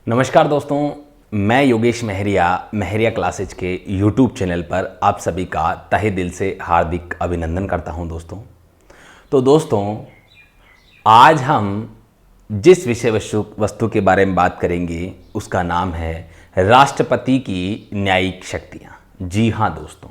नमस्कार दोस्तों, मैं योगेश महरिया क्लासेज के YouTube चैनल पर आप सभी का तहे दिल से हार्दिक अभिनंदन करता हूं दोस्तों। आज हम जिस विषय वस्तु के बारे में बात करेंगे उसका नाम है राष्ट्रपति की न्यायिक शक्तियां। जी हाँ दोस्तों,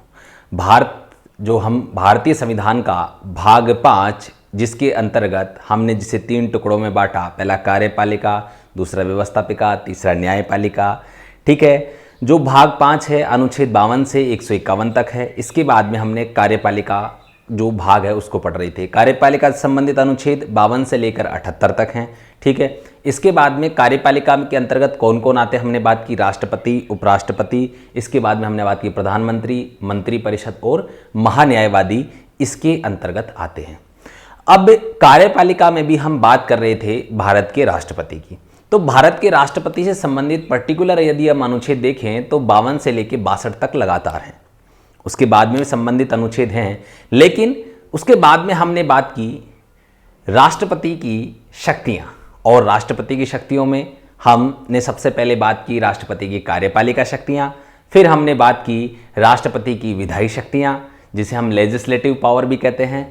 भारतीय संविधान का भाग 5 जिसके अंतर्गत हमने जिसे 3 टुकड़ों में बांटा, पहला कार्यपालिका, दूसरा व्यवस्थापिका, तीसरा न्यायपालिका। ठीक है, जो भाग 5 है अनुच्छेद 52 से 151 तक है। इसके बाद में हमने कार्यपालिका जो भाग है उसको पढ़ रहे थे। कार्यपालिका से संबंधित अनुच्छेद 52 से लेकर 78 तक हैं। ठीक है, इसके बाद में कार्यपालिका के अंतर्गत कौन कौन आते हैं हमने बात की, राष्ट्रपति, उपराष्ट्रपति। इसके बाद में हमने बात की प्रधानमंत्री, मंत्रिपरिषद और महान्यायवादी इसके अंतर्गत आते हैं। अब कार्यपालिका में भी हम बात कर रहे थे भारत के राष्ट्रपति की। तो भारत के राष्ट्रपति से संबंधित पर्टिकुलर यदि हम अनुच्छेद देखें तो 52 से लेकर 62 तक लगातार हैं। उसके बाद में संबंधित अनुच्छेद हैं, लेकिन उसके बाद में हमने बात की राष्ट्रपति की शक्तियां। और राष्ट्रपति की शक्तियों में हमने सबसे पहले बात की राष्ट्रपति की कार्यपालिका शक्तियां, फिर हमने बात की राष्ट्रपति की विधायी शक्तियां जिसे हम लेजिस्लेटिव पावर भी कहते हैं,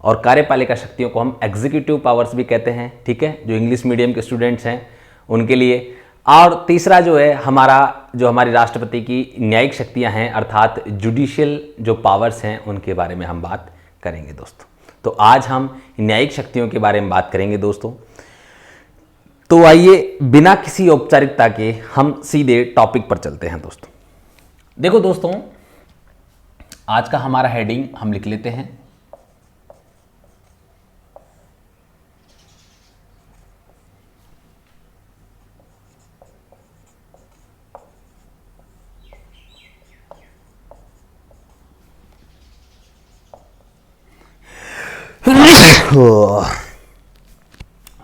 और कार्यपालिका शक्तियों को हम एग्जीक्यूटिव पावर्स भी कहते हैं। ठीक है, जो इंग्लिश मीडियम के स्टूडेंट्स हैं उनके लिए। और तीसरा जो है हमारी राष्ट्रपति की न्यायिक शक्तियां हैं, अर्थात जुडिशियल जो पावर्स हैं उनके बारे में हम बात करेंगे दोस्तों। तो आज हम न्यायिक शक्तियों के बारे में बात करेंगे दोस्तों। तो आइए बिना किसी औपचारिकता के हम सीधे टॉपिक पर चलते हैं दोस्तों। देखो दोस्तों, आज का हमारा हेडिंग हम लिख लेते हैं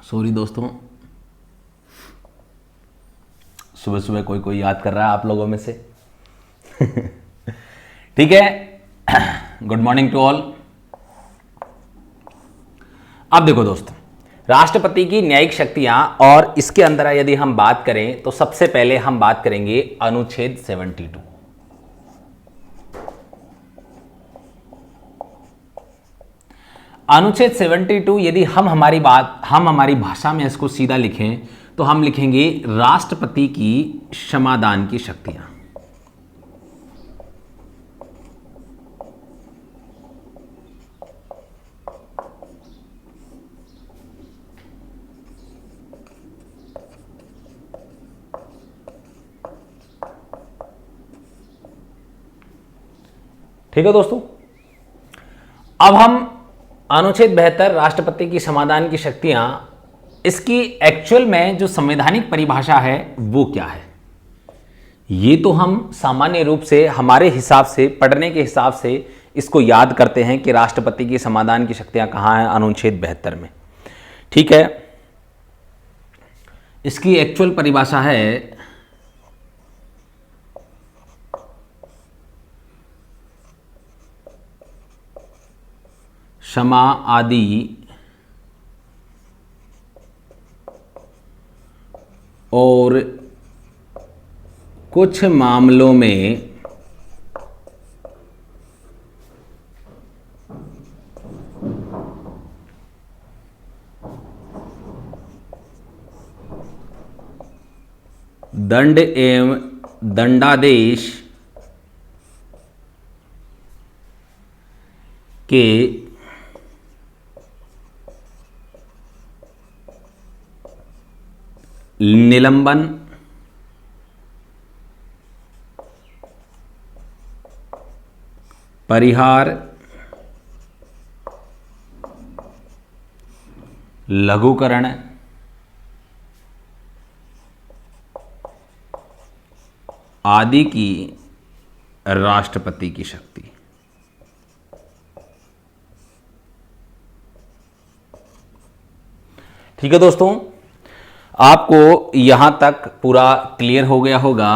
सॉरी दोस्तों, सुबह सुबह कोई याद कर रहा है आप लोगों में से। ठीक है, गुड मॉर्निंग टू ऑल। अब देखो दोस्तों, राष्ट्रपति की न्यायिक शक्तियां, और इसके अंदर यदि हम बात करें तो सबसे पहले हम बात करेंगे अनुच्छेद 72। अनुच्छेद 72 यदि हम हमारी भाषा में इसको सीधा लिखें तो हम लिखेंगे राष्ट्रपति की क्षमादान की शक्तियां। ठीक है दोस्तों, अब हम अनुच्छेद 72 राष्ट्रपति की समाधान की शक्तियां, इसकी एक्चुअल में जो संवैधानिक परिभाषा है वो क्या है, ये तो हम सामान्य रूप से हमारे हिसाब से पढ़ने के हिसाब से इसको याद करते हैं कि राष्ट्रपति की समाधान की शक्तियां कहां हैं, अनुच्छेद 72 में। ठीक है, इसकी एक्चुअल परिभाषा है क्षमा आदि और कुछ मामलों में दंड एवं दंडादेश के निलंबन, परिहार, लघुकरण, आदि की राष्ट्रपति की शक्ति। ठीक है दोस्तों, आपको यहां तक पूरा क्लियर हो गया होगा।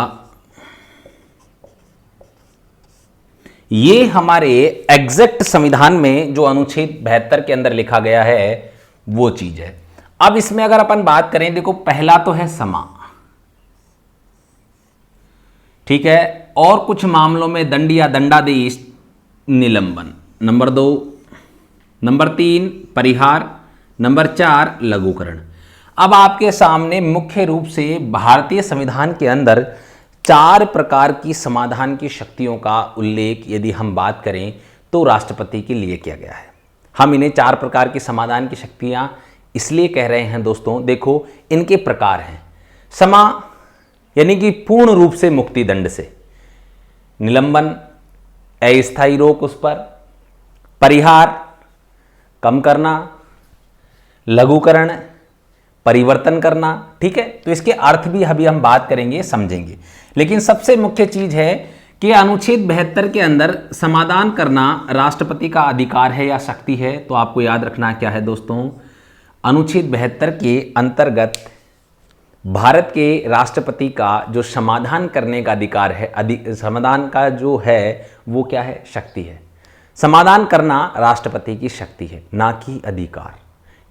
ये हमारे एग्जैक्ट संविधान में जो अनुच्छेद 72 के अंदर लिखा गया है वो चीज है। अब इसमें अगर अपन बात करें, देखो पहला तो है समा, ठीक है, और कुछ मामलों में दंड या दंडादेश निलंबन। नंबर 2, नंबर 3 परिहार, नंबर 4 लघुकरण। अब आपके सामने मुख्य रूप से भारतीय संविधान के अंदर 4 प्रकार की समाधान की शक्तियों का उल्लेख यदि हम बात करें तो राष्ट्रपति के लिए किया गया है। हम इन्हें 4 प्रकार की समाधान की शक्तियां इसलिए कह रहे हैं दोस्तों, देखो इनके प्रकार हैं। समा यानी कि पूर्ण रूप से मुक्ति दंड से, निलंबन अस्थायी रोक उस पर, परिहार कम करना, लघुकरण परिवर्तन करना। ठीक है, तो इसके अर्थ भी अभी हम बात करेंगे, समझेंगे। लेकिन सबसे मुख्य चीज है कि अनुच्छेद 72 के अंदर समाधान करना राष्ट्रपति का अधिकार है या शक्ति है। तो आपको याद रखना क्या है दोस्तों, अनुच्छेद 72 के अंतर्गत भारत के राष्ट्रपति का जो समाधान करने का अधिकार है, समाधान का जो है वो क्या है, शक्ति है। समाधान करना राष्ट्रपति की शक्ति है, ना कि अधिकार।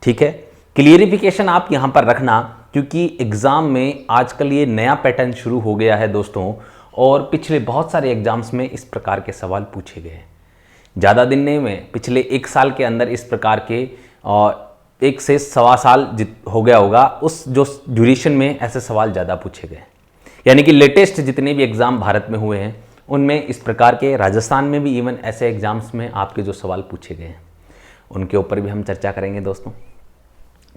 ठीक है, क्लियरिफिकेशन आप यहां पर रखना, क्योंकि एग्जाम में आजकल ये नया पैटर्न शुरू हो गया है दोस्तों, और पिछले बहुत सारे एग्जाम्स में इस प्रकार के सवाल पूछे गए हैं। ज़्यादा दिन नहीं में, पिछले 1 साल के अंदर इस प्रकार के 1 से सवा साल हो गया होगा, उस जो ड्यूरेशन में ऐसे सवाल ज़्यादा पूछे गए। यानी कि लेटेस्ट जितने भी एग्ज़ाम भारत में हुए हैं उनमें इस प्रकार के, राजस्थान में भी इवन ऐसे एग्ज़ाम्स में आपके जो सवाल पूछे गए हैं उनके ऊपर भी हम चर्चा करेंगे दोस्तों।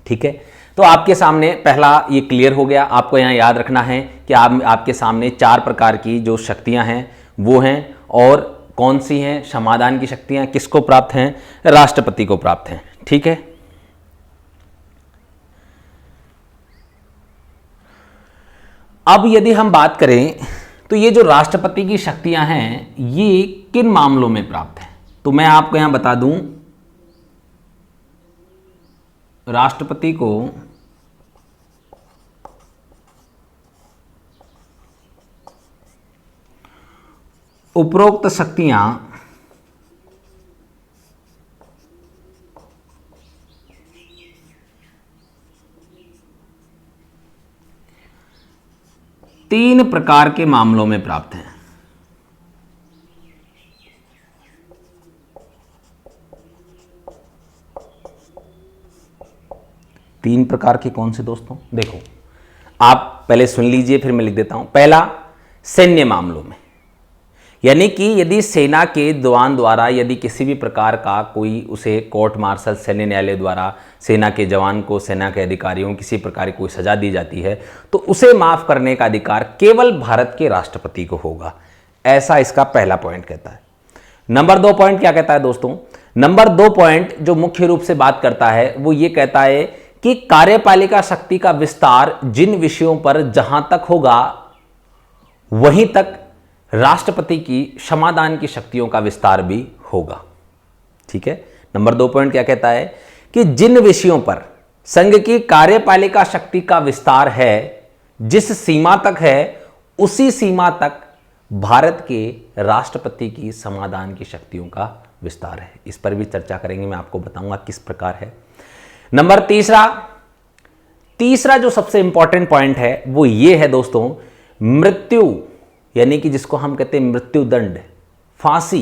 ठीक है, तो आपके सामने पहला ये क्लियर हो गया। आपको यहाँ याद रखना है कि आपके सामने 4 प्रकार की जो शक्तियाँ हैं वो हैं, और कौन सी हैं समाधान की शक्तियाँ, किसको प्राप्त हैं, राष्ट्रपति को प्राप्त हैं। ठीक है, अब यदि हम बात करें तो ये जो राष्ट्रपति की शक्तियां हैं ये किन मामलों में प्राप्त हैं, तो मैं आपको यहां बता दूं, राष्ट्रपति को उपरोक्त शक्तियां तीन प्रकार के मामलों में प्राप्त हैं। तीन प्रकार के कौन से दोस्तों, देखो आप पहले सुन लीजिए फिर मैं लिख देता हूं। पहला, सैन्य मामलों में, यानी कि यदि सेना के जवान द्वारा यदि किसी भी प्रकार का कोई उसे कोर्ट मार्शल सैन्य न्यायालय द्वारा सेना के जवान को, सेना के अधिकारियों को किसी प्रकार की कोई सजा दी जाती है तो उसे माफ करने का अधिकार केवल भारत के राष्ट्रपति को होगा, ऐसा इसका पहला पॉइंट कहता है। नंबर 2 पॉइंट क्या कहता है दोस्तों, नंबर 2 पॉइंट जो मुख्य रूप से बात करता है वो ये कहता है कि कार्यपालिका शक्ति का विस्तार जिन विषयों पर जहां तक होगा वहीं तक राष्ट्रपति की समाधान की शक्तियों का विस्तार भी होगा। ठीक है, नंबर 2 पॉइंट क्या कहता है कि जिन विषयों पर संघ की कार्यपालिका शक्ति का विस्तार है, जिस सीमा तक है उसी सीमा तक भारत के राष्ट्रपति की समाधान की शक्तियों का विस्तार है। इस पर भी चर्चा करेंगे, मैं आपको बताऊंगा किस प्रकार है। नंबर तीसरा जो सबसे इंपॉर्टेंट पॉइंट है वो ये है दोस्तों, मृत्यु यानी कि जिसको हम कहते हैं मृत्यु दंड, फांसी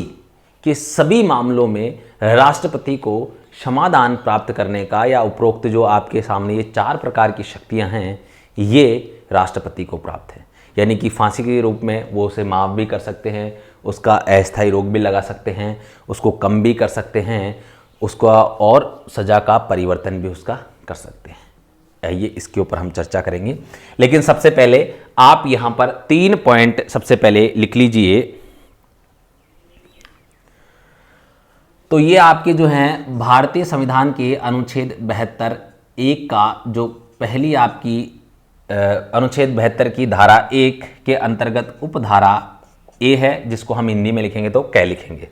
के सभी मामलों में राष्ट्रपति को समाधान प्राप्त करने का, या उपरोक्त जो आपके सामने ये 4 प्रकार की शक्तियां हैं ये राष्ट्रपति को प्राप्त है। यानी कि फांसी के रूप में वो उसे माफ भी कर सकते हैं, उसका अस्थायी रोक भी लगा सकते हैं, उसको कम भी कर सकते हैं, उसका और सजा का परिवर्तन भी उसका कर सकते हैं। ये इसके ऊपर हम चर्चा करेंगे, लेकिन सबसे पहले आप यहां पर 3 पॉइंट सबसे पहले लिख लीजिए। तो ये आपके जो हैं भारतीय संविधान के अनुच्छेद 72(1) का जो पहली आपकी अनुच्छेद 72 की धारा 1 के अंतर्गत उपधारा ए है, जिसको हम हिंदी में लिखेंगे तो कै लिखेंगे।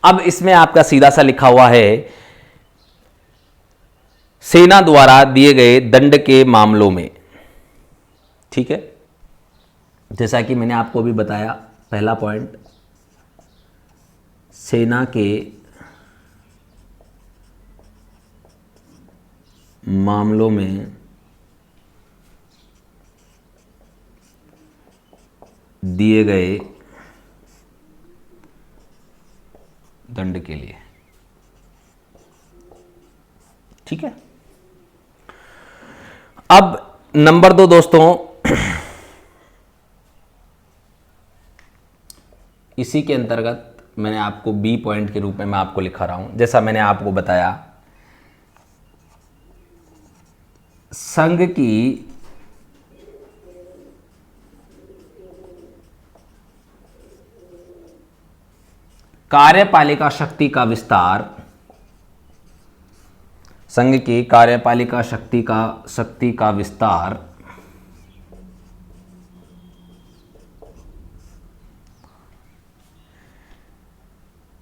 अब इसमें आपका सीधा सा लिखा हुआ है, सेना द्वारा दिए गए दंड के मामलों में। ठीक है, जैसा कि मैंने आपको अभी बताया, पहला पॉइंट, सेना के मामलों में दिए गए दंड के लिए। ठीक है। अब नंबर 2 दोस्तों, इसी के अंतर्गत मैंने आपको बी पॉइंट के रूप में मैं आपको लिखा रहा हूं। जैसा मैंने आपको बताया, संघ की कार्यपालिका शक्ति का विस्तार, संघ की कार्यपालिका शक्ति का विस्तार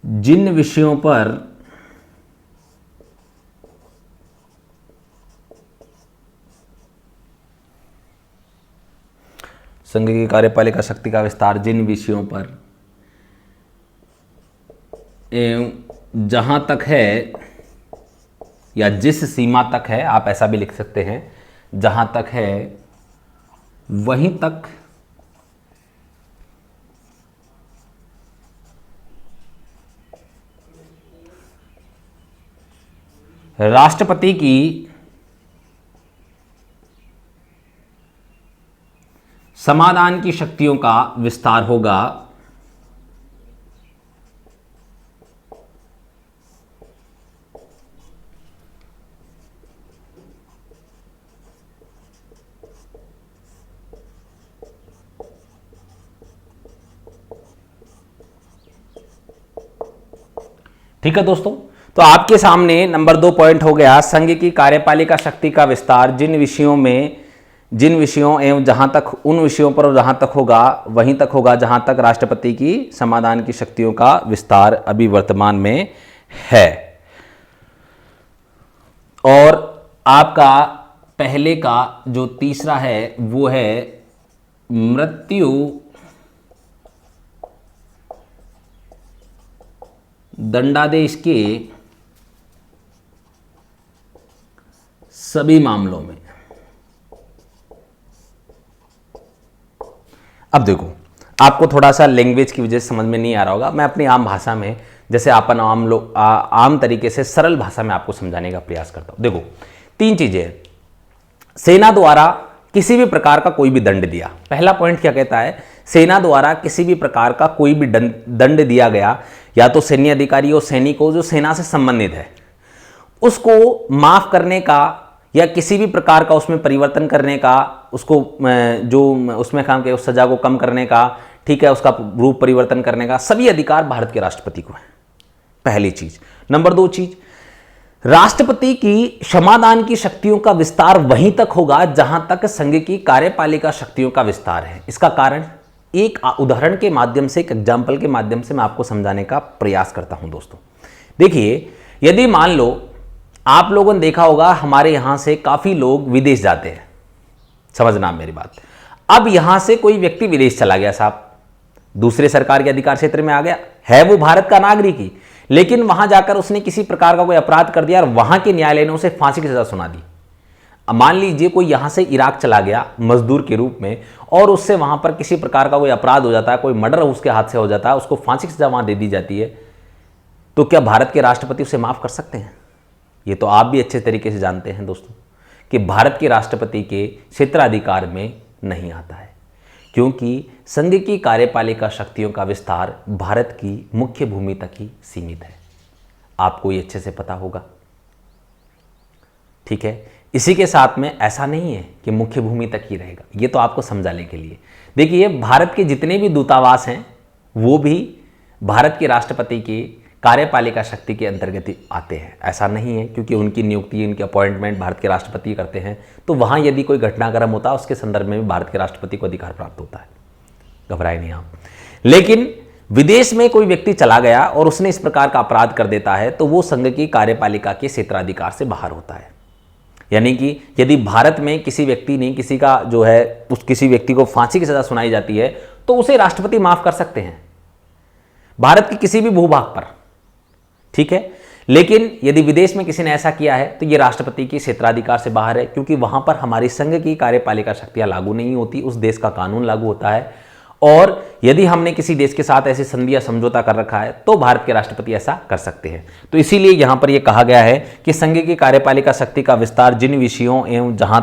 जिन विषयों पर संघ की कार्यपालिका शक्ति का विस्तार जिन विषयों पर एवं जहां तक है, या जिस सीमा तक है, आप ऐसा भी लिख सकते हैं, जहां तक है वहीं तक राष्ट्रपति की समाधान की शक्तियों का विस्तार होगा। ठीक है दोस्तों, तो आपके सामने नंबर 2 पॉइंट हो गया, संघ की कार्यपालिका शक्ति का विस्तार जिन विषयों एवं जहां तक, उन विषयों पर जहां तक होगा वहीं तक होगा जहां तक राष्ट्रपति की समाधान की शक्तियों का विस्तार अभी वर्तमान में है। और आपका पहले का जो तीसरा है वो है मृत्यु दंडादेश के सभी मामलों में। अब देखो, आपको थोड़ा सा लैंग्वेज की वजह से समझ में नहीं आ रहा होगा, मैं अपनी आम भाषा में, जैसे अपन आम तरीके से सरल भाषा में आपको समझाने का प्रयास करता हूं। देखो, 3 चीजें हैं। सेना द्वारा किसी भी प्रकार का कोई भी दंड दिया, पहला पॉइंट क्या कहता है, सेना द्वारा किसी भी प्रकार का कोई भी दंड दिया गया, या तो सैन्य अधिकारी और सैनिक को जो सेना से संबंधित है, उसको माफ करने का या किसी भी प्रकार का उसमें परिवर्तन करने का, उसको जो उसमें काम किया उस सजा को कम करने का, ठीक है, उसका रूप परिवर्तन करने का सभी अधिकार भारत के राष्ट्रपति को है। पहली चीज। नंबर 2 चीज, राष्ट्रपति की समाधान की शक्तियों का विस्तार वहीं तक होगा जहां तक संघ की कार्यपालिका शक्तियों का विस्तार है। इसका कारण एक उदाहरण के माध्यम से, एक एग्जाम्पल के माध्यम से मैं आपको समझाने का प्रयास करता हूं दोस्तों। देखिए, यदि मान लो आप लोगों ने देखा होगा हमारे यहां से काफी लोग विदेश जाते हैं, समझना मेरी बात। अब यहां से कोई व्यक्ति विदेश चला गया साहब, दूसरे सरकार के अधिकार क्षेत्र में आ गया, है वो भारत का नागरिक ही, लेकिन वहां जाकर उसने किसी प्रकार का कोई अपराध कर दिया और वहां के न्यायालय ने उसे फांसी की सजा सुना दी। अब मान लीजिए कोई यहां से इराक चला गया मजदूर के रूप में, और उससे वहां पर किसी प्रकार का कोई अपराध हो जाता है, कोई मर्डर उसके हाथ से हो जाता है, उसको फांसी की सजा वहां दे दी जाती है, तो क्या भारत के राष्ट्रपति उसे माफ कर सकते हैं? ये तो आप भी अच्छे तरीके से जानते हैं दोस्तों कि भारत के राष्ट्रपति के क्षेत्राधिकार में नहीं आता है, क्योंकि संघ की कार्यपालिका शक्तियों का विस्तार भारत की मुख्य भूमि तक ही सीमित है। आपको ये अच्छे से पता होगा, ठीक है। इसी के साथ में ऐसा नहीं है कि मुख्य भूमि तक ही रहेगा, ये तो आपको समझाने के लिए। देखिए, भारत के जितने भी दूतावास हैं वो भी भारत के राष्ट्रपति की कार्यपालिका शक्ति के अंतर्गत आते हैं। ऐसा नहीं है क्योंकि उनकी नियुक्ति, उनकी अपॉइंटमेंट भारत के राष्ट्रपति करते हैं, तो वहाँ यदि कोई घटनाक्रम होता है उसके संदर्भ में भी भारत के राष्ट्रपति को अधिकार प्राप्त होता है, घबराए नहीं आप। लेकिन विदेश में कोई व्यक्ति चला गया और उसने इस प्रकार का अपराध कर देता है तो वो संघ की कार्यपालिका के क्षेत्राधिकार से बाहर होता है। यानी कि यदि भारत में किसी व्यक्ति ने किसी का जो है उस किसी व्यक्ति को फांसी की सजा सुनाई जाती है तो उसे राष्ट्रपति माफ कर सकते हैं भारत के किसी भी भूभाग पर, ठीक है। लेकिन यदि विदेश में किसी ने ऐसा किया है तो यह राष्ट्रपति के क्षेत्राधिकार से बाहर है, क्योंकि वहां पर हमारी संघ की कार्यपालिका शक्तियां लागू नहीं होती, उस देश का कानून लागू होता है और यदि हमने किसी देश के साथ ऐसी संधि या समझौता कर रखा है तो भारत के राष्ट्रपति ऐसा कर सकते हैं। तो इसीलिए यहां पर यह कहा गया है कि संघ की कार्यपालिका शक्ति का विस्तार जिन विषयों एवं जहां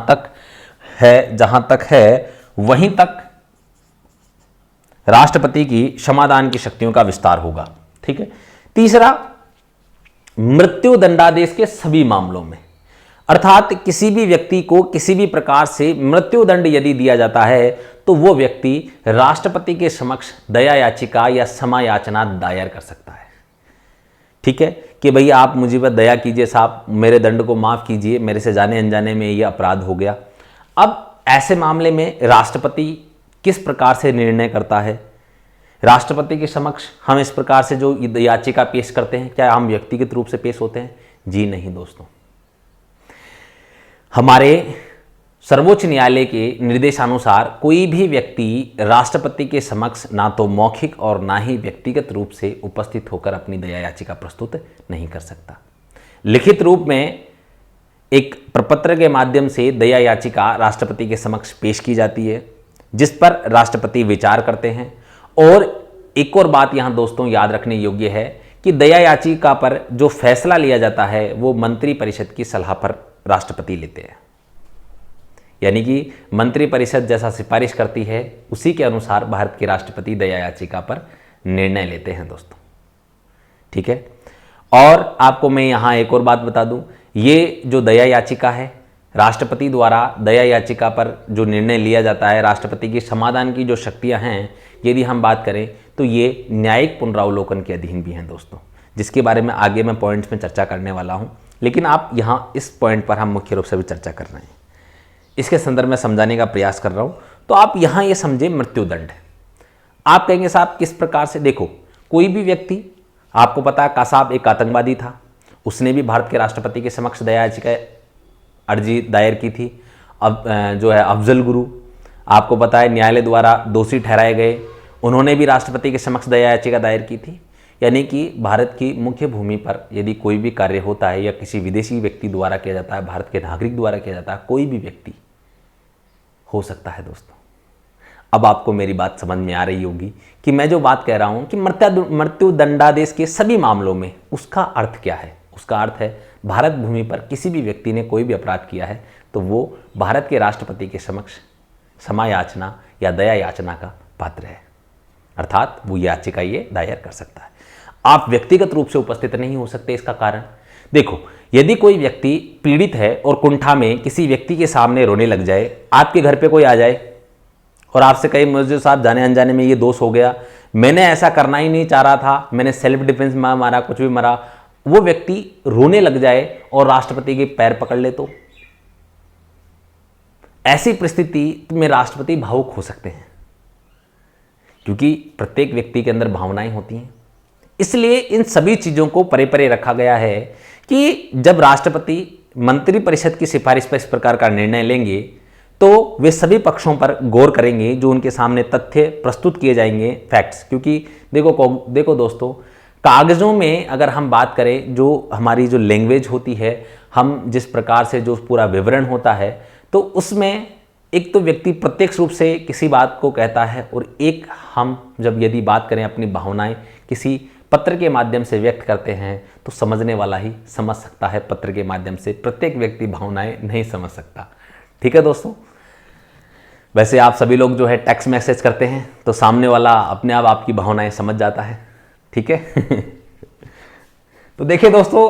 तक है वहीं तक राष्ट्रपति की क्षमादान की शक्तियों का विस्तार होगा। ठीक है। तीसरा, मृत्यु दंडादेश के सभी मामलों में, अर्थात किसी भी व्यक्ति को किसी भी प्रकार से मृत्यु दंड यदि दिया जाता है तो वो व्यक्ति राष्ट्रपति के समक्ष दया याचिका या क्षमा याचना दायर कर सकता है। ठीक है, कि भैया आप मुझे पर दया कीजिए साहब, मेरे दंड को माफ कीजिए, मेरे से जाने अनजाने में ये अपराध हो गया। अब ऐसे मामले में राष्ट्रपति किस प्रकार से निर्णय करता है? राष्ट्रपति के समक्ष हम इस प्रकार से जो याचिका पेश करते हैं, क्या हम व्यक्तिगत रूप से पेश होते हैं? जी नहीं दोस्तों। हमारे सर्वोच्च न्यायालय के निर्देशानुसार कोई भी व्यक्ति राष्ट्रपति के समक्ष ना तो मौखिक और ना ही व्यक्तिगत रूप से उपस्थित होकर अपनी दया याचिका प्रस्तुत नहीं कर सकता। लिखित रूप में एक प्रपत्र के माध्यम से दया याचिका राष्ट्रपति के समक्ष पेश की जाती है, जिस पर राष्ट्रपति विचार करते हैं। और एक और बात यहां दोस्तों याद रखने योग्य है कि दया याचिका पर जो फैसला लिया जाता है वो मंत्रिपरिषद की सलाह पर राष्ट्रपति लेते हैं। यानी कि मंत्रिपरिषद जैसा सिफारिश करती है उसी के अनुसार भारत के राष्ट्रपति दया याचिका पर निर्णय लेते हैं दोस्तों। ठीक है। और आपको मैं यहां एक और बात बता दूं, ये जो दया याचिका है, राष्ट्रपति द्वारा दया याचिका पर जो निर्णय लिया जाता है, राष्ट्रपति की समाधान की जो शक्तियां हैं, यदि हम बात करें तो ये न्यायिक पुनरावलोकन के अधीन भी हैं दोस्तों, जिसके बारे में आगे मैं पॉइंट्स में चर्चा करने वाला हूं। लेकिन आप यहाँ इस पॉइंट पर हम मुख्य रूप से भी चर्चा कर रहे हैं, इसके संदर्भ में समझाने का प्रयास कर रहा हूं। तो आप यहाँ ये समझे मृत्युदंड। आप कहेंगे साहब किस प्रकार से? देखो, कोई भी व्यक्ति, आपको पता है कासाब एक आतंकवादी था, उसने भी भारत के राष्ट्रपति के समक्ष दया याचिका अर्जी दायर की थी। अब जो है अफजल गुरु, आपको पता है न्यायालय द्वारा दोषी ठहराए गए, उन्होंने भी राष्ट्रपति के समक्ष दया याचिका दायर की थी। यानी कि भारत की मुख्य भूमि पर यदि कोई भी कार्य होता है या किसी विदेशी व्यक्ति द्वारा किया जाता है, भारत के नागरिक द्वारा किया जाता है, कोई भी व्यक्ति हो सकता है दोस्तों। अब आपको मेरी बात समझ में आ रही होगी कि मैं जो बात कह रहा हूं कि मृत्यु दंडादेश के सभी मामलों में उसका अर्थ क्या है? उसका अर्थ है भारत भूमि पर किसी भी व्यक्ति ने कोई भी अपराध किया है तो वो भारत के राष्ट्रपति के समक्ष क्षमा याचना या दया याचना का पात्र है, अर्थात वो याचिका ये दायर कर सकता है। आप व्यक्तिगत रूप से उपस्थित नहीं हो सकते। इसका कारण देखो, यदि कोई व्यक्ति पीड़ित है और कुंठा में किसी व्यक्ति के सामने रोने लग जाए, आपके घर पे कोई आ जाए और आपसे कहे मुझे साहब जाने अनजाने में ये दोष हो गया, मैंने ऐसा करना ही नहीं चाह रहा था, मैंने सेल्फ डिफेंस में मारा, कुछ भी मारा, वो व्यक्ति रोने लग जाए और राष्ट्रपति के पैर पकड़ ले, तो ऐसी परिस्थिति में राष्ट्रपति भावुक हो सकते हैं, क्योंकि प्रत्येक व्यक्ति के अंदर भावनाएं होती हैं। इसलिए इन सभी चीजों को परे परे रखा गया है कि जब राष्ट्रपति मंत्रिपरिषद की सिफारिश पर इस प्रकार का निर्णय लेंगे तो वे सभी पक्षों पर गौर करेंगे, जो उनके सामने तथ्य प्रस्तुत किए जाएंगे, फैक्ट्स। क्योंकि देखो दोस्तों, कागजों में अगर हम बात करें, जो हमारी जो लैंग्वेज होती है, हम जिस प्रकार से जो पूरा विवरण होता है, तो उसमें एक तो व्यक्ति प्रत्यक्ष रूप से किसी बात को कहता है, और एक हम जब यदि बात करें अपनी भावनाएं किसी पत्र के माध्यम से व्यक्त करते हैं तो समझने वाला ही समझ सकता है। पत्र के माध्यम से प्रत्येक व्यक्ति भावनाएं नहीं समझ सकता। ठीक है दोस्तों। वैसे आप सभी लोग जो है टेक्स्ट मैसेज करते हैं तो सामने वाला अपने आप आपकी भावनाएं समझ जाता है। ठीक है। तो देखिए दोस्तों,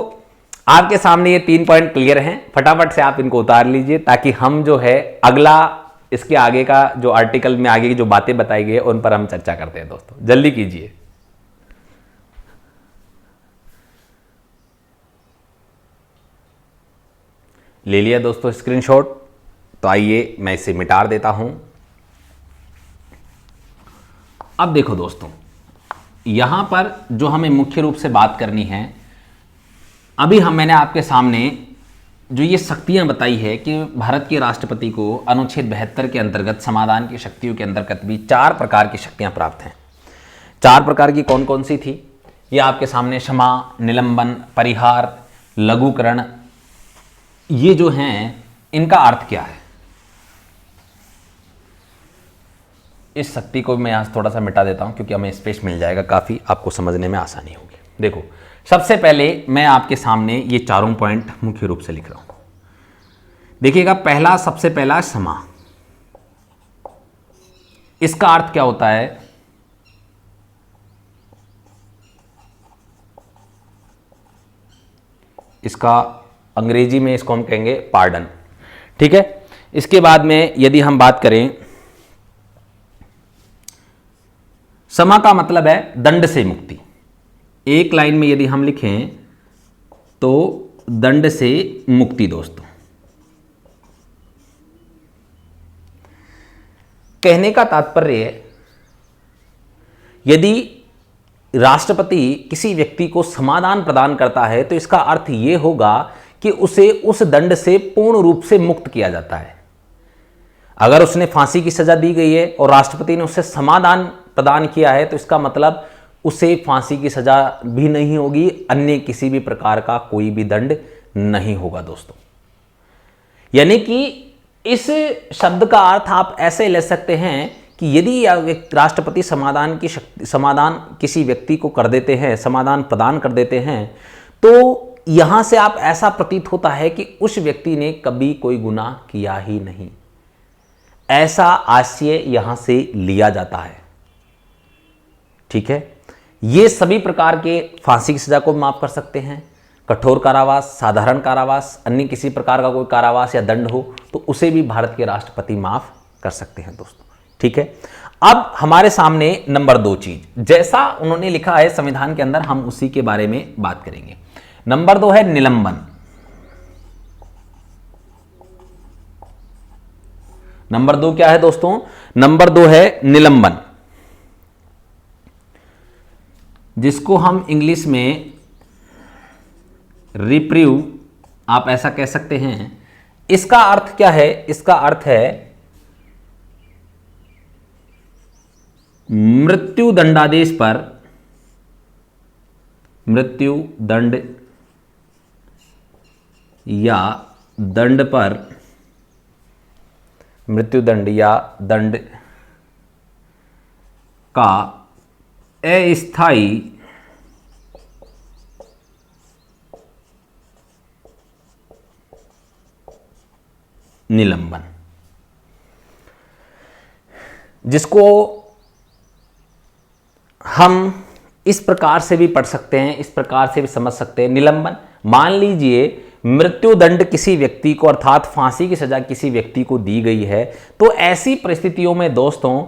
आपके सामने ये 3 पॉइंट क्लियर हैं, फटाफट से आप इनको उतार लीजिए ताकि हम जो है अगला इसके आगे का जो आर्टिकल में आगे की जो बातें बताई गई है उन पर हम चर्चा करते हैं। दोस्तों जल्दी कीजिए। ले लिया दोस्तों स्क्रीनशॉट? तो आइए मैं इसे मिटा देता हूं। अब देखो दोस्तों, यहां पर जो हमें मुख्य रूप से बात करनी है, अभी मैंने आपके सामने जो ये शक्तियां बताई है कि भारत के राष्ट्रपति को अनुच्छेद 72 के अंतर्गत समाधान की शक्तियों के अंतर्गत भी 4 प्रकार की शक्तियां प्राप्त हैं। 4 प्रकार की कौन कौन सी थी ये आपके सामने? क्षमा, निलंबन, परिहार, लघुकरण। ये जो हैं इनका अर्थ क्या है? इस शक्ति को मैं यहाँ थोड़ा सा मिटा देता हूँ क्योंकि हमें स्पेस मिल जाएगा, काफ़ी आपको समझने में आसानी होगी। देखो, सबसे पहले मैं आपके सामने ये चारों पॉइंट मुख्य रूप से लिख रहा हूँ। देखिएगा, पहला, सबसे पहला समा। इसका अर्थ क्या होता है? इसका अंग्रेजी में इसको हम कहेंगे पार्डन, ठीक है। इसके बाद में यदि हम बात करें, समा का मतलब है दंड से मुक्ति। एक लाइन में यदि हम लिखें तो दंड से मुक्ति दोस्तों। कहने का तात्पर्य है, यदि राष्ट्रपति किसी व्यक्ति को समाधान प्रदान करता है तो इसका अर्थ यह होगा कि उसे उस दंड से पूर्ण रूप से मुक्त किया जाता है। अगर उसने फांसी की सजा दी गई है और राष्ट्रपति ने उसे समाधान प्रदान किया है तो इसका मतलब उसे फांसी की सजा भी नहीं होगी, अन्य किसी भी प्रकार का कोई भी दंड नहीं होगा दोस्तों। यानी कि इस शब्द का अर्थ आप ऐसे ले सकते हैं कि यदि राष्ट्रपति समाधान किसी व्यक्ति को कर देते हैं, समाधान प्रदान कर देते हैं, तो यहां से आप ऐसा प्रतीत होता है कि उस व्यक्ति ने कभी कोई गुनाह किया ही नहीं, ऐसा आशय यहां से लिया जाता है, ठीक है। ये सभी प्रकार के फांसी की सजा को माफ कर सकते हैं, कठोर कारावास, साधारण कारावास, अन्य किसी प्रकार का कोई कारावास या दंड हो तो उसे भी भारत के राष्ट्रपति माफ कर सकते हैं दोस्तों, ठीक है। अब हमारे सामने नंबर 2 चीज, जैसा उन्होंने लिखा है संविधान के अंदर, हम उसी के बारे में बात करेंगे। नंबर 2 है निलंबन। नंबर 2 क्या है दोस्तों? नंबर 2 है निलंबन, जिसको हम इंग्लिश में रिप्रीव आप ऐसा कह सकते हैं। इसका अर्थ क्या है? इसका अर्थ है मृत्यु दंडादेश पर, मृत्यु दंड या दंड पर, मृत्यु दंड या दंड का अस्थायी निलंबन, जिसको हम इस प्रकार से भी पढ़ सकते हैं, इस प्रकार से भी समझ सकते हैं। निलंबन, मान लीजिए मृत्यु दंड किसी व्यक्ति को अर्थात फांसी की सजा किसी व्यक्ति को दी गई है, तो ऐसी परिस्थितियों में दोस्तों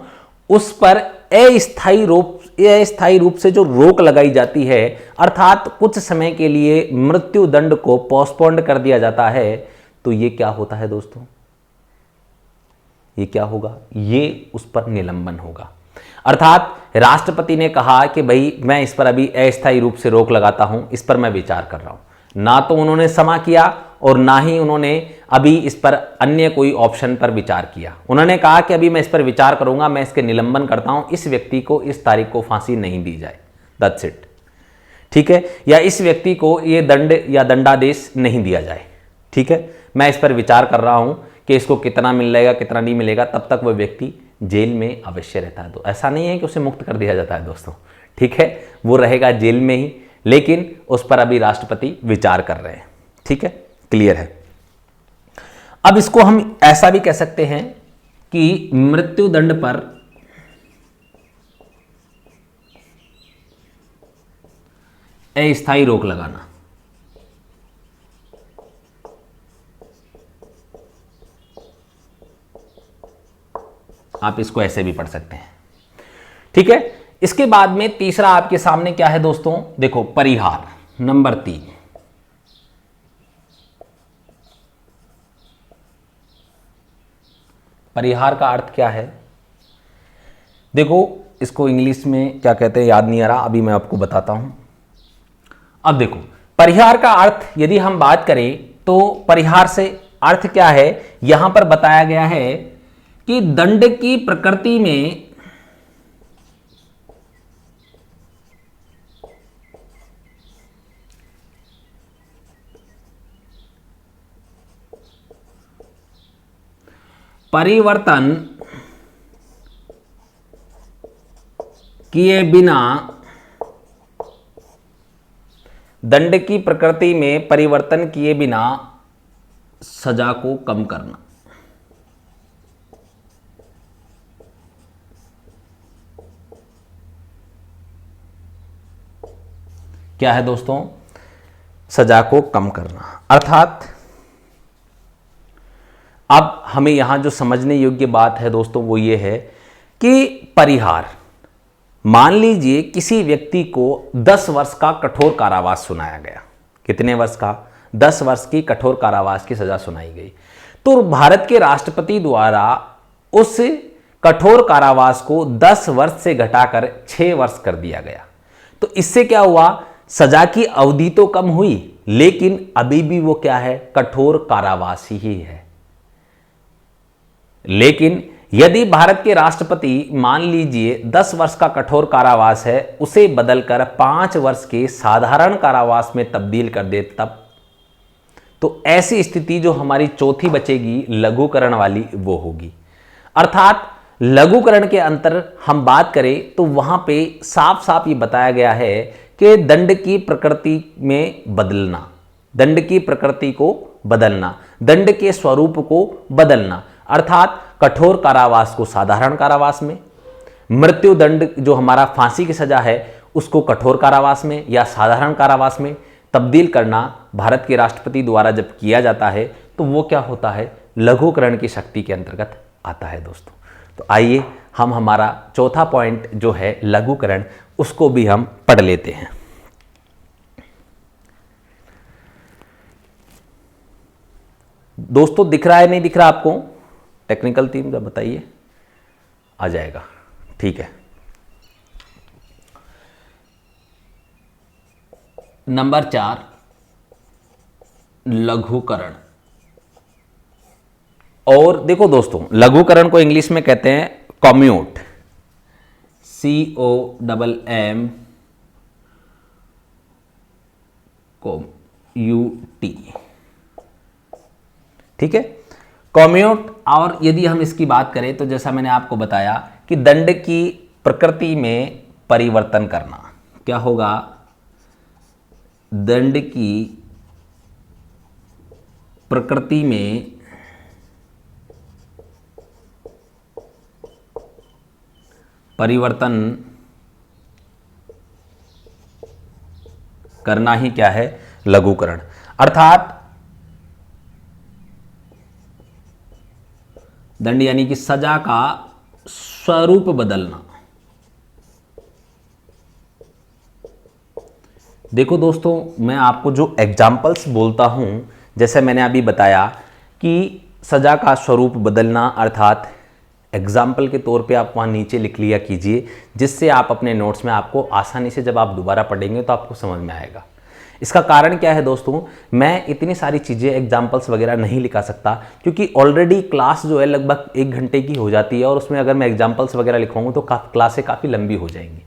उस पर अस्थायी रूप से जो रोक लगाई जाती है, अर्थात कुछ समय के लिए मृत्यु दंड को पोस्टपोन्ड कर दिया जाता है, तो ये क्या होता है दोस्तों? ये क्या होगा? ये उस पर निलंबन होगा। अर्थात राष्ट्रपति ने कहा कि भाई मैं इस पर अभी अस्थायी रूप से रोक लगाता हूं, इस पर मैं विचार कर रहा हूं। ना तो उन्होंने क्षमा किया और ना ही उन्होंने अभी इस पर अन्य कोई ऑप्शन पर विचार किया। उन्होंने कहा कि अभी मैं इस पर विचार करूंगा, मैं इसके निलंबन करता हूं, इस व्यक्ति को इस तारीख को फांसी नहीं दी जाए, दैट्स इट, ठीक है। या इस व्यक्ति को ये दंड या दंडादेश नहीं दिया जाए, ठीक है। मैं इस पर विचार कर रहा हूं कि इसको कितना मिलेगा कितना नहीं मिलेगा, तब तक वह व्यक्ति जेल में अवश्य रहता है। तो ऐसा नहीं है कि उसे मुक्त कर दिया जाता है दोस्तों, ठीक है, वो रहेगा जेल में ही, लेकिन उस पर अभी राष्ट्रपति विचार कर रहे हैं, ठीक है, क्लियर है। अब इसको हम ऐसा भी कह सकते हैं कि मृत्यु दंड पर अस्थायी रोक लगाना, आप इसको ऐसे भी पढ़ सकते हैं, ठीक है। इसके बाद में तीसरा आपके सामने क्या है दोस्तों? देखो, परिहार, नंबर 3। परिहार का अर्थ क्या है? देखो, इसको इंग्लिश में क्या कहते हैं याद नहीं आ रहा, अभी मैं आपको बताता हूं। अब देखो, परिहार का अर्थ यदि हम बात करें तो परिहार से अर्थ क्या है, यहां पर बताया गया है कि दंड की प्रकृति में परिवर्तन किए बिना दंड की प्रकृति में परिवर्तन किए बिना सजा को कम करना। क्या है दोस्तों? सजा को कम करना। अर्थात अब हमें यहां जो समझने योग्य बात है दोस्तों वो ये है कि परिहार, मान लीजिए किसी व्यक्ति को 10 वर्ष का कठोर कारावास सुनाया गया। कितने वर्ष का? 10 वर्ष की कठोर कारावास की सजा सुनाई गई। तो भारत के राष्ट्रपति द्वारा उस कठोर कारावास को 10 वर्ष से घटाकर 6 वर्ष कर दिया गया। तो इससे क्या हुआ? सजा की अवधि तो कम हुई, लेकिन अभी भी वो क्या है? कठोर कारावास ही है। लेकिन यदि भारत के राष्ट्रपति मान लीजिए 10 वर्ष का कठोर कारावास है, उसे बदलकर 5 वर्ष के साधारण कारावास में तब्दील कर दे, तब तो ऐसी स्थिति जो हमारी चौथी बचेगी लघुकरण वाली, वो होगी। अर्थात लघुकरण के अंतर हम बात करें तो वहां पे साफ साफ ये बताया गया है कि दंड की प्रकृति में बदलना, दंड की प्रकृति को बदलना, दंड के स्वरूप को बदलना। अर्थात कठोर कारावास को साधारण कारावास में, मृत्यु दंड जो हमारा फांसी की सजा है उसको कठोर कारावास में या साधारण कारावास में तब्दील करना भारत के राष्ट्रपति द्वारा जब किया जाता है तो वो क्या होता है? लघुकरण की शक्ति के अंतर्गत आता है दोस्तों। तो आइए हम हमारा चौथा पॉइंट जो है लघुकरण, उसको भी हम पढ़ लेते हैं। दोस्तों दिख रहा है नहीं दिख रहा आपको? टेक्निकल टीम जब बताइए, आ जाएगा, ठीक है। नंबर 4 लघुकरण। और देखो दोस्तों, लघुकरण को इंग्लिश में कहते हैं कम्यूट, COMMUT, ठीक है, कम्यूट। और यदि हम इसकी बात करें तो जैसा मैंने आपको बताया कि दंड की प्रकृति में परिवर्तन करना। क्या होगा? दंड की प्रकृति में परिवर्तन करना ही क्या है? लघुकरण। अर्थात दंड यानी कि सजा का स्वरूप बदलना। देखो दोस्तों, मैं आपको जो एग्जाम्पल्स बोलता हूं, जैसे मैंने अभी बताया कि सजा का स्वरूप बदलना, अर्थात एग्जाम्पल के तौर पे आप वहां नीचे लिख लिया कीजिए, जिससे आप अपने नोट्स में आपको आसानी से जब आप दोबारा पढ़ेंगे तो आपको समझ में आएगा। इसका कारण क्या है दोस्तों? मैं इतनी सारी चीज़ें एग्जाम्पल्स वगैरह नहीं लिखा सकता, क्योंकि ऑलरेडी क्लास जो है लगभग 1 घंटे की हो जाती है, और उसमें अगर मैं एग्जाम्पल्स वगैरह लिखवाऊँ तो क्लासें काफ़ी लंबी हो जाएंगी,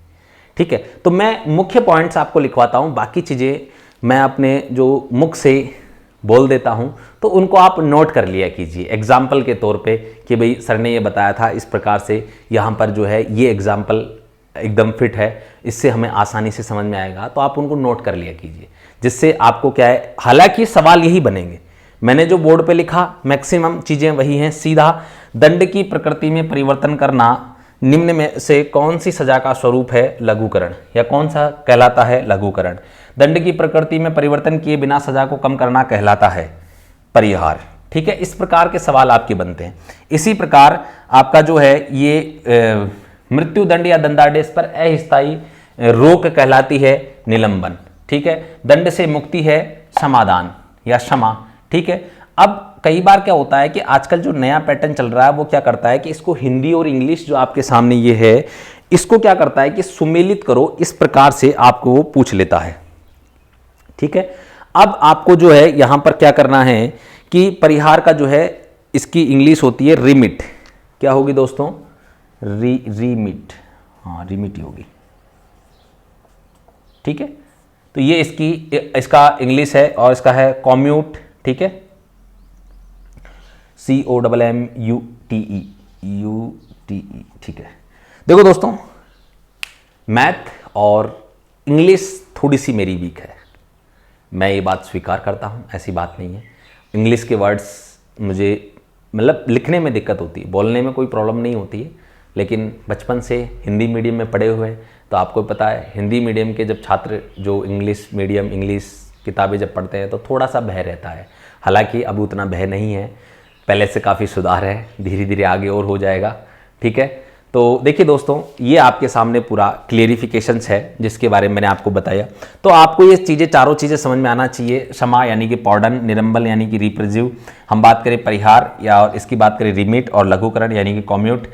ठीक है। तो मैं मुख्य पॉइंट्स आपको लिखवाता हूँ, बाकी चीज़ें मैं अपने जो मुख से बोल देता हूँ तो उनको आप नोट कर लिया कीजिए एग्जाम्पल के तौर पे कि भाई सर ने ये बताया था, इस प्रकार से यहाँ पर जो है ये एग्जाम्पल एकदम फिट है, इससे हमें आसानी से समझ में आएगा, तो आप उनको नोट कर लिया कीजिए, जिससे आपको क्या है, हालांकि सवाल यही बनेंगे, मैंने जो बोर्ड पे लिखा मैक्सिमम चीज़ें वही हैं। सीधा दंड की प्रकृति में परिवर्तन करना निम्न में से कौन सी सजा का स्वरूप है? लघुकरण, या कौन सा कहलाता है? लघुकरण। दंड की प्रकृति में परिवर्तन किए बिना सजा को कम करना कहलाता है परिहार, ठीक है। इस प्रकार के सवाल आपके बनते हैं। इसी प्रकार आपका जो है ये मृत्यु दंड या दंडादेश पर अस्थायी रोक कहलाती है निलंबन, ठीक है। दंड से मुक्ति है समाधान या क्षमा, ठीक है। अब कई बार क्या होता है कि आजकल जो नया पैटर्न चल रहा है वो क्या करता है कि इसको हिंदी और इंग्लिश जो आपके सामने ये है, इसको क्या करता है कि सुमेलित करो, इस प्रकार से आपको वो पूछ लेता है, ठीक है। अब आपको जो है यहां पर क्या करना है कि परिहार का जो है इसकी इंग्लिश होती है रिमिट। क्या होगी दोस्तों? रिमिट, हाँ रिमिट होगी, ठीक है। तो ये इसका इंग्लिश है और इसका है कम्यूट, ठीक है, COMMUTE, ठीक है। देखो दोस्तों, मैथ और इंग्लिश थोड़ी सी मेरी वीक है, मैं ये बात स्वीकार करता हूँ, ऐसी बात नहीं है। इंग्लिश के वर्ड्स मुझे मतलब लिखने में दिक्कत होती है, बोलने में कोई प्रॉब्लम नहीं होती है, लेकिन बचपन से हिंदी मीडियम में पढ़े हुए हैं तो आपको पता है हिंदी मीडियम के जब छात्र जो इंग्लिश मीडियम इंग्लिश किताबें जब पढ़ते हैं तो थोड़ा सा भय रहता है। हालांकि अब उतना भय नहीं है, पहले से काफ़ी सुधार है, धीरे धीरे आगे और हो जाएगा। ठीक है, तो देखिए दोस्तों, ये आपके सामने पूरा क्लियरिफिकेशंस है जिसके बारे में मैंने आपको बताया। तो आपको ये चीज़ें चारों चीज़ें समझ में आना चाहिए। क्षमा यानी कि पॉर्डन, निरंबल यानी कि रिप्रेजिव, हम बात करें परिहार या और इसकी बात करें रिमिट, और लघुकरण यानी कि कॉम्यूट।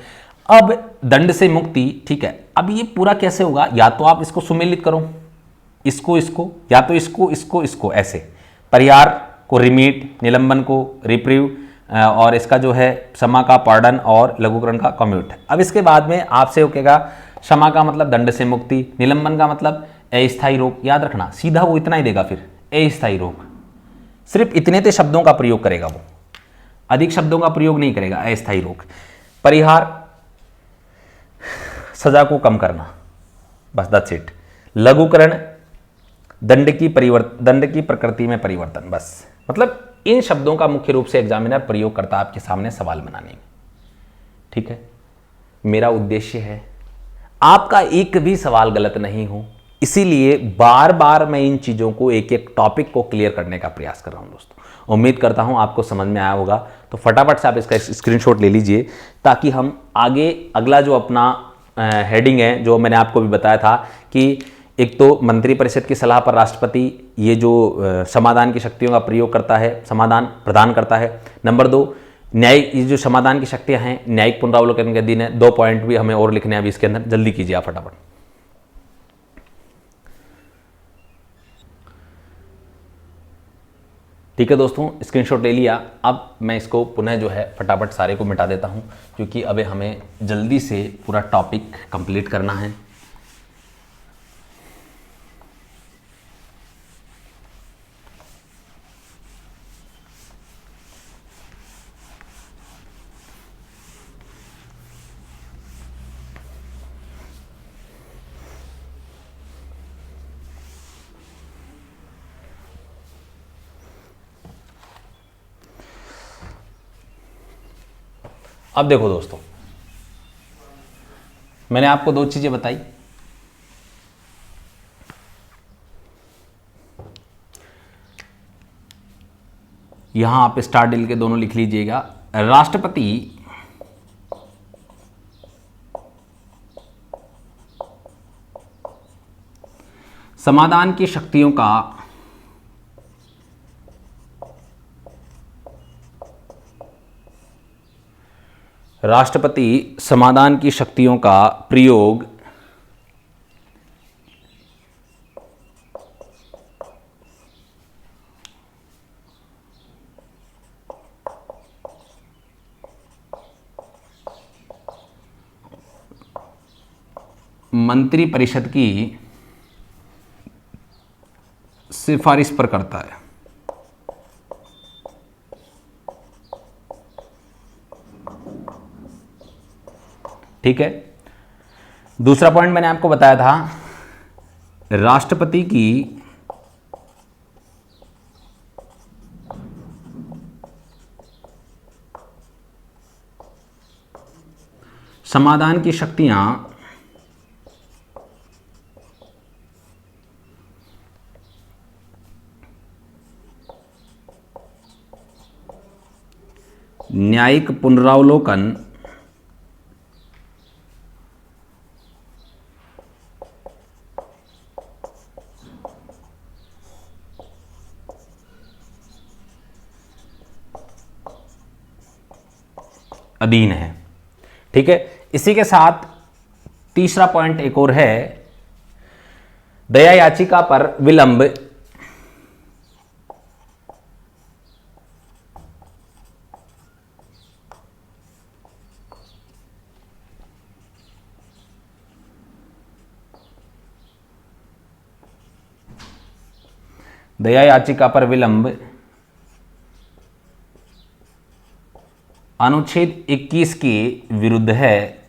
अब दंड से मुक्ति, ठीक है, अब ये पूरा कैसे होगा, या तो आप इसको सुमेलित करो, इसको इसको, या तो इसको इसको इसको, ऐसे परिहार को रिमीट, निलंबन को रिप्रीव, और इसका जो है क्षमा का पार्डन और लघुकरण का कम्यूट। अब इसके बाद में आपसे होगा क्षमा का मतलब दंड से मुक्ति, निलंबन का मतलब अस्थायी रोक। याद रखना सीधा वो इतना ही देगा, फिर अस्थायी रोक, सिर्फ इतने ते शब्दों का प्रयोग करेगा वो, अधिक शब्दों का प्रयोग नहीं करेगा। अस्थायी रोक, परिहार सजा को कम करना, बस दैट्स इट। लघुकरण दंड की प्रकृति में परिवर्तन, बस। मतलब इन शब्दों का मुख्य रूप से एग्जामिनर प्रयोग करता है आपके सामने सवाल बनाने में। ठीक है, मेरा उद्देश्य है आपका एक भी सवाल गलत नहीं हो, इसीलिए बार बार मैं इन चीज़ों को एक एक टॉपिक को क्लियर करने का प्रयास कर रहा हूं दोस्तों। उम्मीद करता हूं आपको समझ में आया होगा। तो फटाफट से आप इसका स्क्रीनशॉट ले लीजिए ताकि हम आगे अगला जो अपना हेडिंग है, जो मैंने आपको भी बताया था कि एक तो मंत्रिपरिषद की सलाह पर राष्ट्रपति ये जो समाधान की शक्तियों का प्रयोग करता है, समाधान प्रदान करता है। नंबर 2, न्यायिक, ये जो समाधान की शक्तियां हैं न्यायिक पुनरावलोकन के अधीन है। 2 पॉइंट भी हमें और लिखने हैं अभी इसके अंदर, जल्दी कीजिए आप फटाफट। ठीक है दोस्तों, स्क्रीनशॉट ले लिया। अब मैं इसको पुनः जो है फटाफट सारे को मिटा देता हूं, क्योंकि अभी हमें जल्दी से पूरा टॉपिक कंप्लीट करना है। अब देखो दोस्तों, मैंने आपको 2 चीजें बताई। यहां आप स्टार डील के दोनों लिख लीजिएगा। राष्ट्रपति समाधान की शक्तियों का प्रयोग मंत्रिपरिषद की सिफारिश पर करता है। ठीक है, दूसरा पॉइंट मैंने आपको बताया था, राष्ट्रपति की समाधान की शक्तियां न्यायिक पुनरावलोकन अधीन है। ठीक है, इसी के साथ तीसरा पॉइंट एक और है, दया याचिका पर विलंब अनुच्छेद 21 के विरुद्ध है।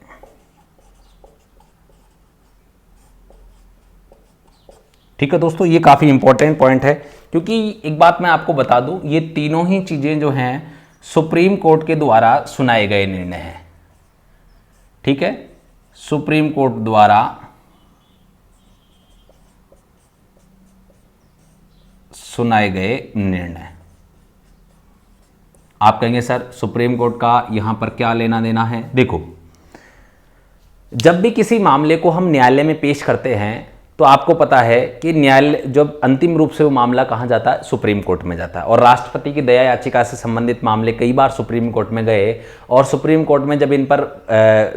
ठीक है दोस्तों, ये काफ़ी इंपॉर्टेंट पॉइंट है, क्योंकि एक बात मैं आपको बता दूं, ये तीनों ही चीज़ें जो हैं सुप्रीम कोर्ट के द्वारा सुनाए गए निर्णय हैं। ठीक है, सुप्रीम कोर्ट द्वारा सुनाए गए निर्णय। आप कहेंगे सर सुप्रीम कोर्ट का यहां पर क्या लेना देना है? देखो, जब भी किसी मामले को हम न्यायालय में पेश करते हैं तो आपको पता है कि न्यायालय जब अंतिम रूप से वो मामला कहां जाता है? सुप्रीम कोर्ट में जाता है। और राष्ट्रपति की दया याचिका से संबंधित मामले कई बार सुप्रीम कोर्ट में गए, और सुप्रीम कोर्ट में जब इन पर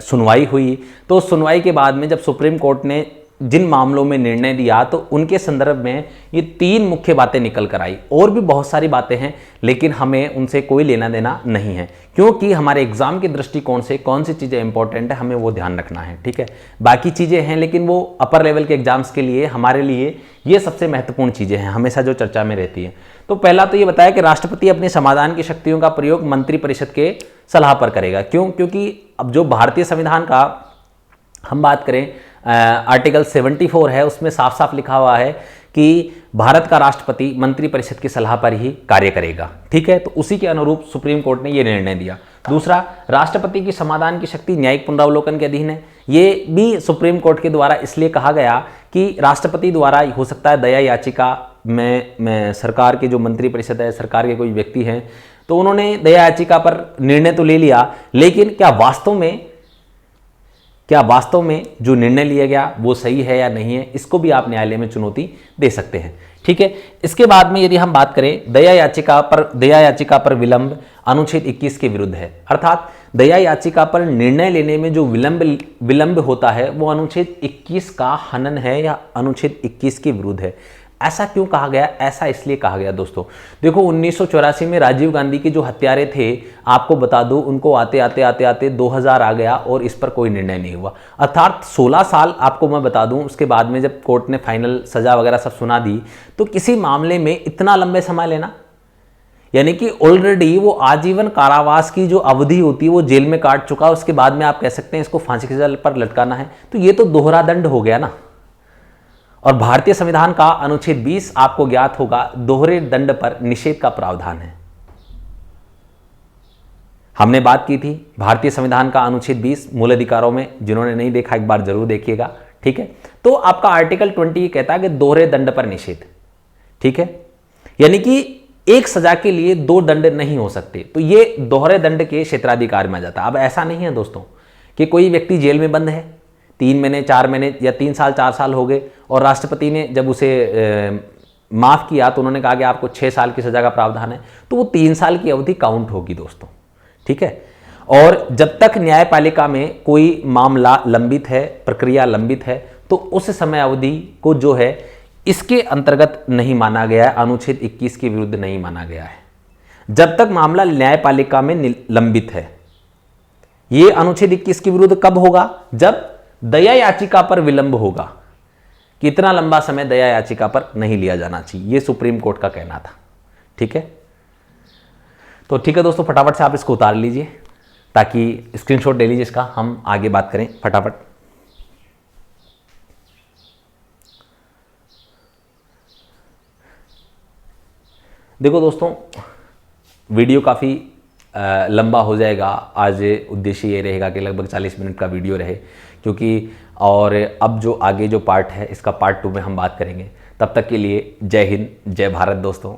सुनवाई हुई, तो सुनवाई के बाद में जब सुप्रीम कोर्ट ने जिन मामलों में निर्णय दिया तो उनके संदर्भ में ये तीन मुख्य बातें निकल कर आई। और भी बहुत सारी बातें हैं, लेकिन हमें उनसे कोई लेना देना नहीं है, क्योंकि हमारे एग्जाम के दृष्टिकोण से कौन सी चीज़ें इंपॉर्टेंट है हमें वो ध्यान रखना है। ठीक है, बाकी चीज़ें हैं, लेकिन वो अपर लेवल के एग्जाम्स के लिए हमारे लिए ये सबसे महत्वपूर्ण चीज़ें हैं, हमेशा जो चर्चा में रहती है। तो पहला तो ये बताया कि राष्ट्रपति अपने समाधान की शक्तियों का प्रयोग मंत्रिपरिषद के सलाह पर करेगा। क्यों? क्योंकि अब जो भारतीय संविधान का हम बात करें, आर्टिकल 74 है, उसमें साफ साफ लिखा हुआ है कि भारत का राष्ट्रपति मंत्रिपरिषद की सलाह पर ही कार्य करेगा। ठीक है, तो उसी के अनुरूप सुप्रीम कोर्ट ने यह निर्णय दिया। दूसरा, राष्ट्रपति की समाधान की शक्ति न्यायिक पुनरावलोकन के अधीन है। ये भी सुप्रीम कोर्ट के द्वारा इसलिए कहा गया कि राष्ट्रपति द्वारा हो सकता है दया याचिका में सरकार के जो मंत्रिपरिषद है, सरकार के कोई व्यक्ति हैं, तो उन्होंने दया याचिका पर निर्णय तो ले लिया, लेकिन क्या वास्तव में जो निर्णय लिया गया वो सही है या नहीं है, इसको भी आप न्यायालय में चुनौती दे सकते हैं। ठीक है, इसके बाद में यदि हम बात करें दया याचिका पर विलंब अनुच्छेद 21 के विरुद्ध है। अर्थात दया याचिका पर निर्णय लेने में जो विलंब होता है वो अनुच्छेद 21 का हनन है या अनुच्छेद 21 के विरुद्ध है। ऐसा क्यों कहा गया? ऐसा इसलिए कहा गया दोस्तों, देखो 1984 में राजीव गांधी के जो हत्यारे थे, आपको बता दूं, उनको आते आते 2000 आ गया और इस पर कोई निर्णय नहीं हुआ। अर्थात 16 साल आपको मैं बता दूं, उसके बाद में जब कोर्ट ने फाइनल सजा वगैरह सब सुना दी, तो किसी मामले में इतना लंबे समय लेना, यानी कि ऑलरेडी वो आजीवन कारावास की जो अवधि होती है वो जेल में काट चुका, उसके बाद में आप कह सकते हैं इसको फांसी की सजा पर लटकाना है, तो ये तो दोहरा दंड हो गया ना। और भारतीय संविधान का अनुच्छेद 20 आपको ज्ञात होगा, दोहरे दंड पर निषेध का प्रावधान है। हमने बात की थी भारतीय संविधान का अनुच्छेद 20 मूल अधिकारों में, जिन्होंने नहीं देखा एक बार जरूर देखिएगा। ठीक है, तो आपका आर्टिकल 20 कहता है कि दोहरे दंड पर निषेध। ठीक है, यानी कि एक सजा के लिए दो दंड नहीं हो सकते, तो ये दोहरे दंड के क्षेत्राधिकार में आ जाता है। अब ऐसा नहीं है दोस्तों कि कोई व्यक्ति जेल में बंद है, 3 महीने 4 महीने या 3 साल 4 साल हो गए, और राष्ट्रपति ने जब उसे माफ किया तो उन्होंने कहा कि आपको 6 साल की सजा का प्रावधान है, तो वो 3 साल की अवधि काउंट होगी दोस्तों। ठीक है, और जब तक न्यायपालिका में कोई मामला लंबित है, प्रक्रिया लंबित है, तो उस समय अवधि को जो है इसके अंतर्गत नहीं माना गया है, अनुच्छेद 21 के विरुद्ध नहीं माना गया है, जब तक मामला न्यायपालिका में लंबित है। यह अनुच्छेद 21 के विरुद्ध कब होगा? जब दया याचिका पर विलंब होगा, कि इतना लंबा समय दया याचिका पर नहीं लिया जाना चाहिए, यह सुप्रीम कोर्ट का कहना था। ठीक है, तो ठीक है दोस्तों, फटाफट से आप इसको उतार लीजिए ताकि स्क्रीनशॉट ले लीजिए इसका, हम आगे बात करें फटाफट। देखो दोस्तों, वीडियो काफ़ी लंबा हो जाएगा। आज उद्देश्य ये रहेगा कि लगभग 40 मिनट का वीडियो रहे, क्योंकि और अब जो आगे जो पार्ट है इसका पार्ट 2 में हम बात करेंगे। तब तक के लिए जय हिंद, जय भारत दोस्तों।